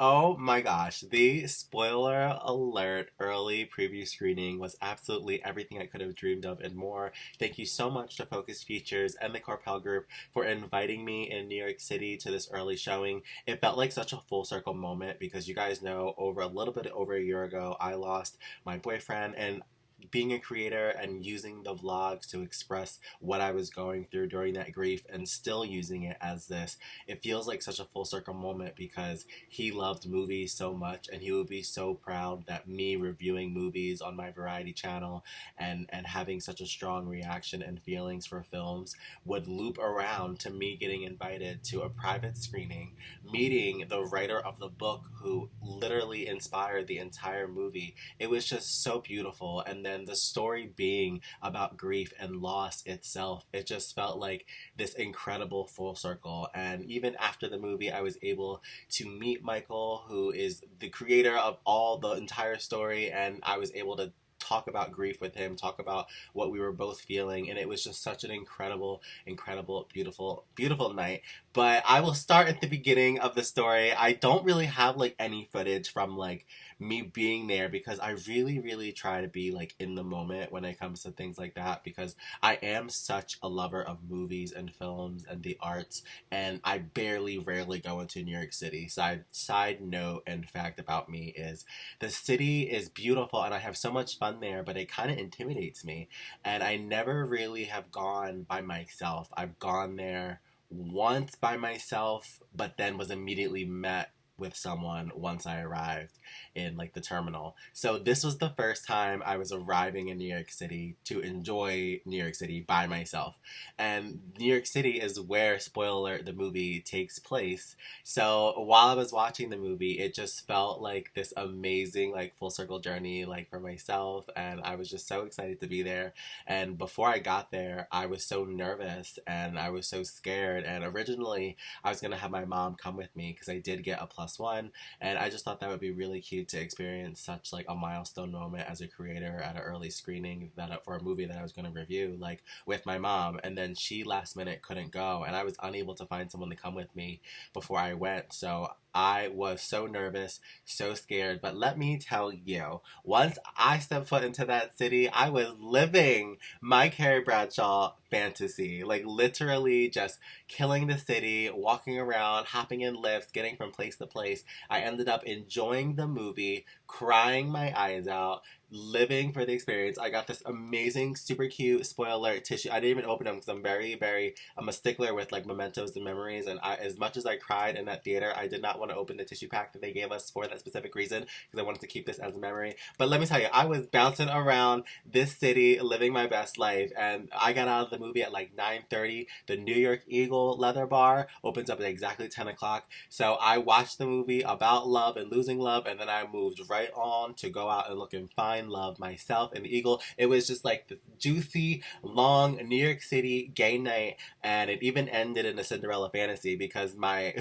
Oh my gosh, the spoiler alert early preview screening was absolutely everything I could have dreamed of and more. Thank you so much to Focus Features and the Carpel Group for inviting me in New York City to this early showing. It felt like such a full circle moment because you guys know over a little bit over a year ago, I lost my boyfriend, and being a creator and using the vlogs to express what I was going through during that grief and still using it as this, it feels like such a full circle moment because he loved movies so much and he would be so proud that me reviewing movies on my variety channel and having such a strong reaction and feelings for films would loop around to me getting invited to a private screening, meeting the writer of the book who literally inspired the entire movie. It was just so beautiful. And then the story being about grief and loss itself, it just felt like this incredible full circle. And even after the movie, I was able to meet Michael, who is the creator of all the entire story, and I was able to talk about grief with him, talk about what we were both feeling, and it was just such an incredible, beautiful night. But I will start at the beginning of the story. I don't really have like any footage from like me being there because I really try to be like in the moment when it comes to things like that because I am such a lover of movies and films and the arts, and I rarely go into New York City. Side note and fact about me is the city is beautiful and I have so much fun there, but it kind of intimidates me. And I never really have gone by myself. I've gone there once by myself, but then was immediately met with someone once I arrived in like the terminal. So this was the first time I was arriving in New York City to enjoy New York City by myself. And New York City is where, spoiler alert, the movie takes place. So while I was watching the movie, it just felt like this amazing like full circle journey like for myself, and I was just so excited to be there. And before I got there, I was so nervous and I was so scared, and originally I was gonna have my mom come with me because I did get a +1, and I just thought that would be really cute to experience such like a milestone moment as a creator at an early screening that for a movie that I was gonna review, like with my mom. And then she last minute couldn't go, and I was unable to find someone to come with me before I went. So I was so nervous, so scared. But let me tell you, once I stepped foot into that city, I was living my Carrie Bradshaw fantasy. Like literally just killing the city, walking around, hopping in lifts, getting from place to place. I ended up enjoying the movie, crying my eyes out, living for the experience. I got this amazing, super cute spoiler alert tissue. I didn't even open them because I'm a stickler with like mementos and memories. And as much as I cried in that theater, I did not want to open the tissue pack that they gave us for that specific reason because I wanted to keep this as a memory. But let me tell you, I was bouncing around this city, living my best life, and I got out of the movie at like 9:30. The New York Eagle Leather Bar opens up at exactly 10 o'clock. So I watched the movie about love and losing love, and then I moved right on to go out and look and find love myself in the Eagle. It was just like the juicy, long New York City gay night, and it even ended in a Cinderella fantasy because my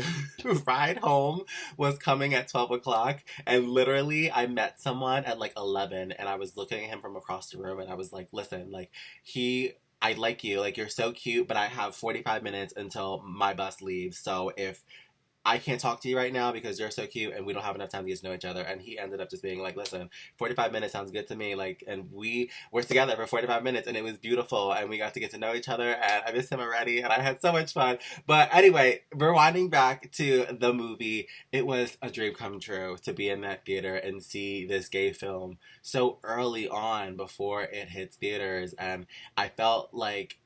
ride home was coming at 12 o'clock, and literally I met someone at like 11, and I was looking at him from across the room, and I was like, listen, like, I like you, like, you're so cute, but I have 45 minutes until my bus leaves, so if I can't talk to you right now because you're so cute and we don't have enough time to get to know each other. And he ended up just being like, listen, 45 minutes sounds good to me. Like, and we were together for 45 minutes and it was beautiful and we got to get to know each other and I missed him already and I had so much fun. But anyway, rewinding back to the movie, it was a dream come true to be in that theater and see this gay film so early on before it hits theaters. And I felt like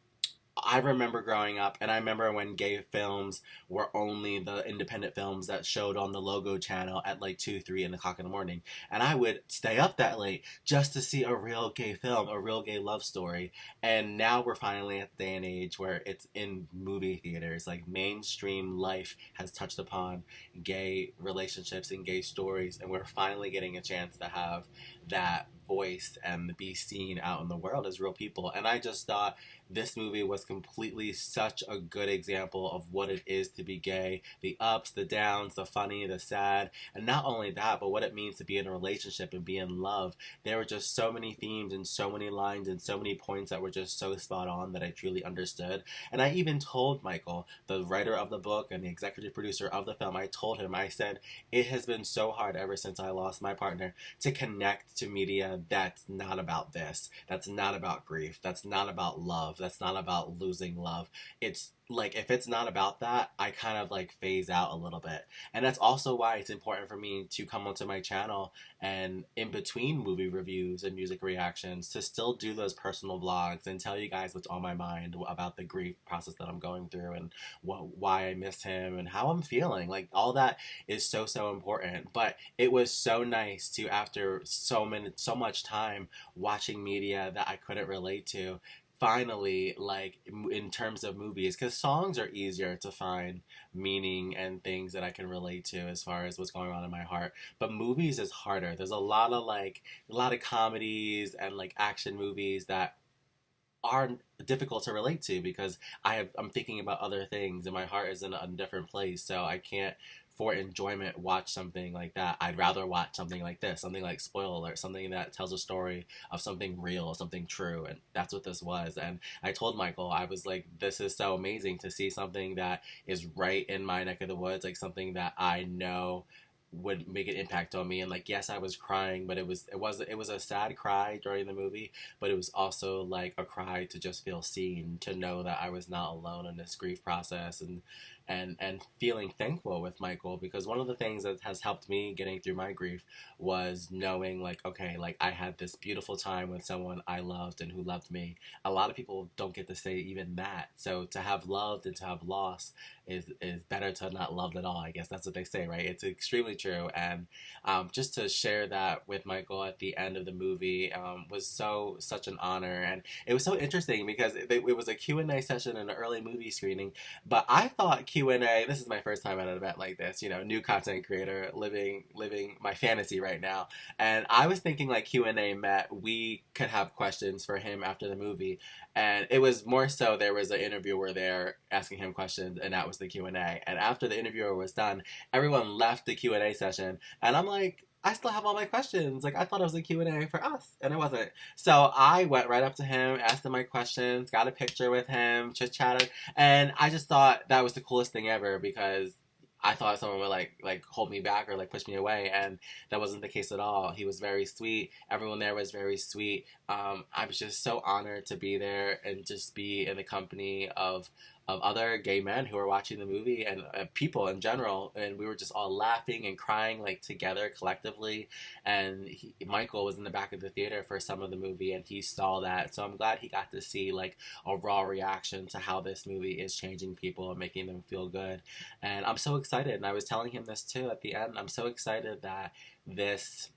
I remember growing up, and I remember when gay films were only the independent films that showed on the logo channel at like 2, 3 in the clock in the morning. And I would stay up that late just to see a real gay film, a real gay love story. And now we're finally at the day and age where it's in movie theaters. Like mainstream life has touched upon gay relationships and gay stories, and we're finally getting a chance to have that voice and be seen out in the world as real people. And I just thought this movie was completely such a good example of what it is to be gay, the ups, the downs, the funny, the sad, and not only that, but what it means to be in a relationship and be in love. There were just so many themes and so many lines and so many points that were just so spot on that I truly understood. And I even told Michael, the writer of the book and the executive producer of the film, I told him, I said, it has been so hard ever since I lost my partner to connect to media that's not about this, that's not about grief, that's not about love, that's not about losing love. It's like, if it's not about that, I kind of like phase out a little bit. And that's also why it's important for me to come onto my channel and in between movie reviews and music reactions to still do those personal vlogs and tell you guys what's on my mind about the grief process that I'm going through and why I miss him and how I'm feeling. Like, all that is so important. But it was so nice to, after so much time watching media that I couldn't relate to, finally, like, in terms of movies, because songs are easier to find meaning and things that I can relate to as far as what's going on in my heart, but movies is harder. There's a lot of comedies and like action movies that are difficult to relate to because I'm thinking about other things and my heart is in a different place, so I can't, for enjoyment, watch something like that. I'd rather watch something like this, something like Spoiler Alert, something that tells a story of something real, something true, and that's what this was. And I told Michael, I was like, this is so amazing to see something that is right in my neck of the woods, like something that I know would make an impact on me. And like, yes, I was crying, but it was a sad cry during the movie, but it was also like a cry to just feel seen, to know that I was not alone in this grief process, and feeling thankful with Michael, because one of the things that has helped me getting through my grief was knowing, like, okay, like, I had this beautiful time with someone I loved and who loved me. A lot of people don't get to say even that. So to have loved and to have lost is better to not loved at all. I guess that's what they say, right? It's extremely true. And just to share that with Michael at the end of the movie was such an honor. And it was so interesting because it was a Q&A session and an early movie screening, but I thought Q&A, this is my first time at an event like this, you know, new content creator, living my fantasy right now. And I was thinking like Q&A meant we could have questions for him after the movie. And it was more so there was an interviewer there asking him questions, and that was the Q&A. And after the interviewer was done, everyone left the Q&A session. And I'm like, I still have all my questions. Like, I thought it was a Q&A for us, and it wasn't. So I went right up to him, asked him my questions, got a picture with him, chit-chatted, and I just thought that was the coolest thing ever, because I thought someone would like hold me back or like push me away, and that wasn't the case at all. He was very sweet. Everyone there was very sweet. I was just so honored to be there and just be in the company of other gay men who were watching the movie, and people in general, and we were just all laughing and crying like together collectively. And Michael was in the back of the theater for some of the movie, and he saw that, so I'm glad he got to see like a raw reaction to how this movie is changing people and making them feel good. And I'm so excited, and I was telling him this too at the end, I'm so excited that this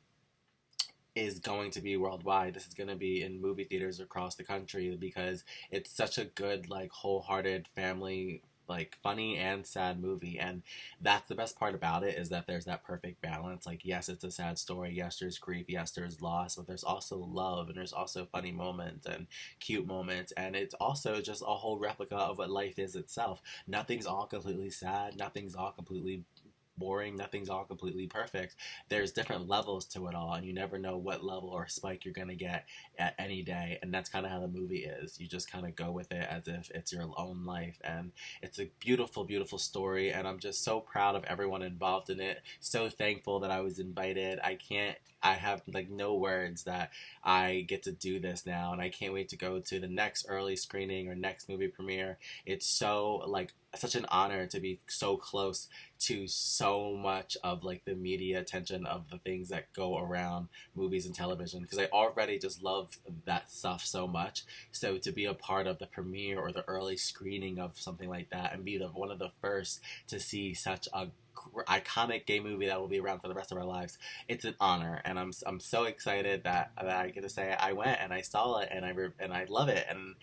is going to be worldwide. This is going to be in movie theaters across the country, because it's such a good, like, wholehearted family, like, funny and sad movie. And that's the best part about it, is that there's that perfect balance. Like, yes, it's a sad story, yes, there's grief, yes, there's loss, but there's also love, and there's also funny moments and cute moments, and it's also just a whole replica of what life is itself. Nothing's all completely sad, nothing's all completely boring, nothing's all completely perfect. There's different levels to it all, and you never know what level or spike you're gonna get at any day. And that's kind of how the movie is. You just kind of go with it as if it's your own life, and it's a beautiful story, and I'm just so proud of everyone involved in it. So thankful that I was invited. I have like no words that I get to do this now, and I can't wait to go to the next early screening or next movie premiere. It's so like such an honor to be so close to so much of like the media attention of the things that go around movies and television, because I already just love that stuff so much. So to be a part of the premiere or the early screening of something like that and be one of the first to see such a iconic gay movie that will be around for the rest of our lives, it's an honor. And I'm so excited that I get to say I went and I saw it, and I love it. And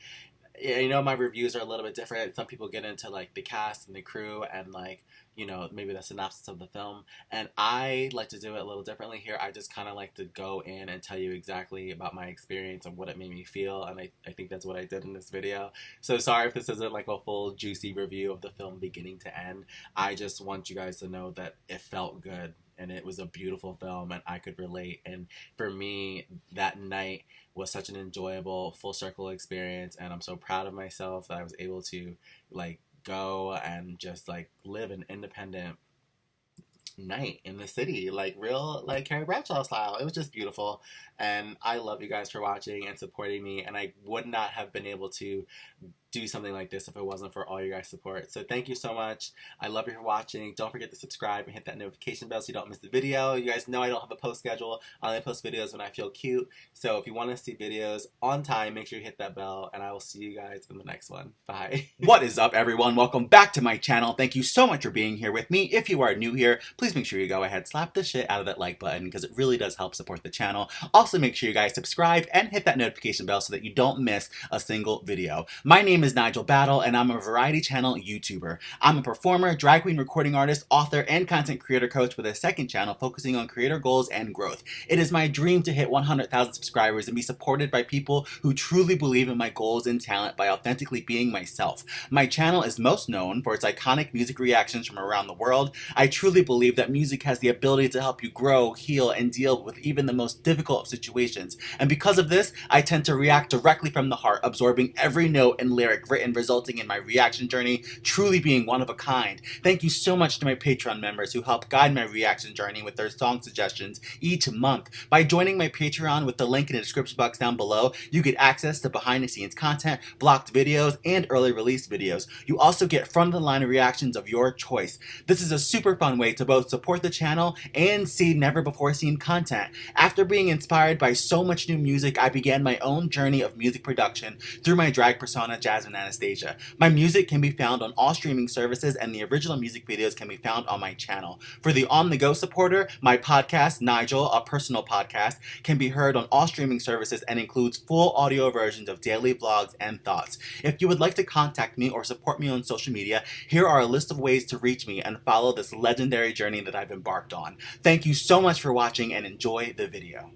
you know, my reviews are a little bit different. Some people get into like the cast and the crew and like maybe the synopsis of the film. And I like to do it a little differently here. I just kind of like to go in and tell you exactly about my experience and what it made me feel. And I think that's what I did in this video. So sorry if this isn't like a full juicy review of the film beginning to end. I just want you guys to know that it felt good and it was a beautiful film and I could relate. And for me, that night was such an enjoyable full circle experience, and I'm so proud of myself that I was able to like go and just like live an independent night in the city, like real like Carrie Bradshaw style. It was just beautiful, and I love you guys for watching and supporting me, and I would not have been able to do something like this if it wasn't for all your guys' support. So thank you so much. I love you for watching. Don't forget to subscribe and hit that notification bell so you don't miss the video. You guys know I don't have a post schedule. I only post videos when I feel cute. So if you want to see videos on time, make sure you hit that bell, and I will see you guys in the next one. Bye. What is up, everyone? Welcome back to my channel. Thank you so much for being here with me. If you are new here, please make sure you go ahead, slap the shit out of that like button because it really does help support the channel. Also, make sure you guys subscribe and hit that notification bell so that you don't miss a single video. My name is Nigel Battle, and I'm a variety channel YouTuber. I'm a performer, drag queen recording artist, author, and content creator coach with a second channel focusing on creator goals and growth. It is my dream to hit 100,000 subscribers and be supported by people who truly believe in my goals and talent by authentically being myself. My channel is most known for its iconic music reactions from around the world. I truly believe that music has the ability to help you grow, heal, and deal with even the most difficult of situations. And because of this, I tend to react directly from the heart, absorbing every note and lyric written, resulting in my reaction journey truly being one of a kind. Thank you so much to my Patreon members who help guide my reaction journey with their song suggestions each month. By joining my Patreon with the link in the description box down below, you get access to behind the scenes content, blocked videos, and early release videos. You also get front of the line reactions of your choice. This is a super fun way to both support the channel and see never before seen content. After being inspired by so much new music, I began my own journey of music production through my drag persona, Jasmine Anastasia. My music can be found on all streaming services, and the original music videos can be found on my channel. For the on-the-go supporter, my podcast, Nigel, a personal podcast, can be heard on all streaming services and includes full audio versions of daily vlogs and thoughts. If you would like to contact me or support me on social media, here are a list of ways to reach me and follow this legendary journey that I've embarked on. Thank you so much for watching and enjoy the video.